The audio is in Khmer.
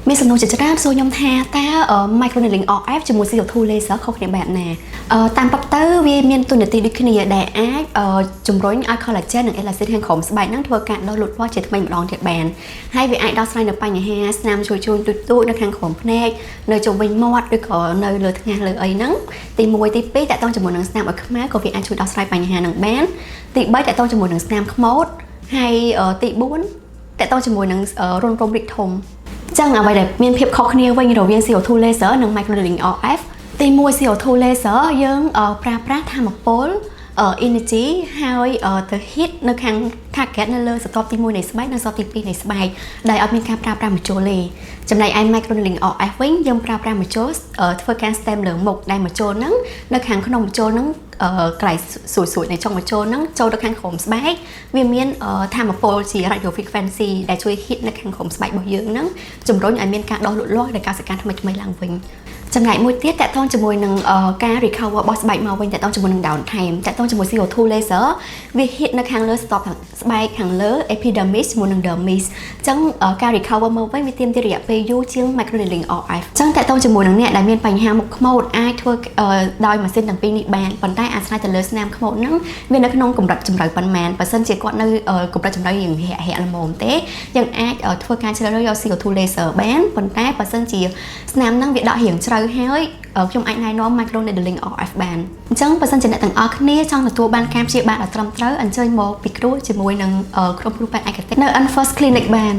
មានសំណួរជាច្រើនសួរខ្ញុំថាតើ microneedling RF ជាមួយ CO2 laser ខុសគ្នាបែបណាតាមពិតទៅវាមានតួនាទីដូចគ្នាដែលអាចជំរុញឲ្យ collagen និង elastin ខាងក្រោមស្បែកហ្នឹងធ្វើការដុះលូតលាស់ជាថ្មីម្ដងទៀតបានហើយវាអាចដោះស្រាយនៅបញ្ហាស្នាមជួយទូចៗនៅខាងក្រោមភ្នែកនៅជុំវិញមាត់ឬក៏នៅលើថ្ងាសលើអីហ្នឹងទី1ទី2តើតោះជាមួយនឹងស្នាមឲ្យខ្មៅក៏វាអាចជួយដោះស្រាយបញ្ហាហ្នឹងបានទី3តើតោះជាមួយនឹងស្នាមខ្មោចហើយទី4តើតោះជាមួយនឹងរន្ធរមរីកធំចឹងអ្វីដែលមានភាពខុសគ្នាវិញរវាង CO2 laser និង microneedling RF ទី1 CO2 laser យើងប្រើប្រាស់ថាមពល energy ហើយទៅ heat នៅខាង target នៅលើស្រទាប់ទី1នៃស្បែកនិងស្រទាប់ទី2នៃស្បែកដែលអត់មានការប្រើប្រាស់ម្ជុលទេចំណែកឯ microneedling RF វិញយើងប្រើប្រាស់ម្ជុលធ្វើការ stem លើមុខដែលម្ជុលហ្នឹងនៅខាងក្នុងម្ជុលហ្នឹងកន្លែងសួយៗនៃចុងម្ជុលហ្នឹងចូលទៅខាងក្រោមស្បែកវាមានថាមពលជា radio frequency ដែលជួយ heat នៅខាងក្រោមស្បែករបស់យើងហ្នឹងជំរុញឲ្យមានការដុះលូតលាស់នៃកសិកម្មថ្មីឡើងវិញចំណែកមួយទៀតតកតងជាមួយនឹងការ recover របស់ស្បែកមកវិញតកតងជាមួយនឹង down time តកតងជាមួយ CO2 laser វា hit នៅខាងលើស្ទប់ស្បែកខាងលើ epidermis ជាមួយនឹង dermis អញ្ចឹងការ recover មកវិញវាទាមទាររយៈពេលយូរជាង microneedling RF អញ្ចឹងតកតងជាមួយនឹងអ្នកដែលមានបញ្ហាមុខខ្មោចអាចធ្វើដោយម៉ាស៊ីនទាំងពីរនេះបានប៉ុន្តែអាស្រ័យទៅលើស្នាមខ្មោចហ្នឹងវានៅក្នុងកម្រិតជម្រៅប៉ុន្មានបើសិនជាគាត់នៅកម្រិតជម្រៅរៀងរាក់ល្មមទេយើងអាចធ្វើការជ្រើសរើសយក CO2 laser បានប៉ុន្តែបើសិនជាស្នាមហ្នឹងវាដករៀងជ្រៅហើយខ្ញុំអាចណែនាំ microneedling RF បានអញ្ចឹងបើសិនជាអ្នកទាំងអស់គ្នាចង់ទទួលបានការព្យាបាលដ៏ត្រឹមត្រូវអញ្ជើញមកពិគ្រោះជាមួយនឹងក្រុមគ្រូពេទ្យឯកទេសនៅ Unfirst Clinic បាន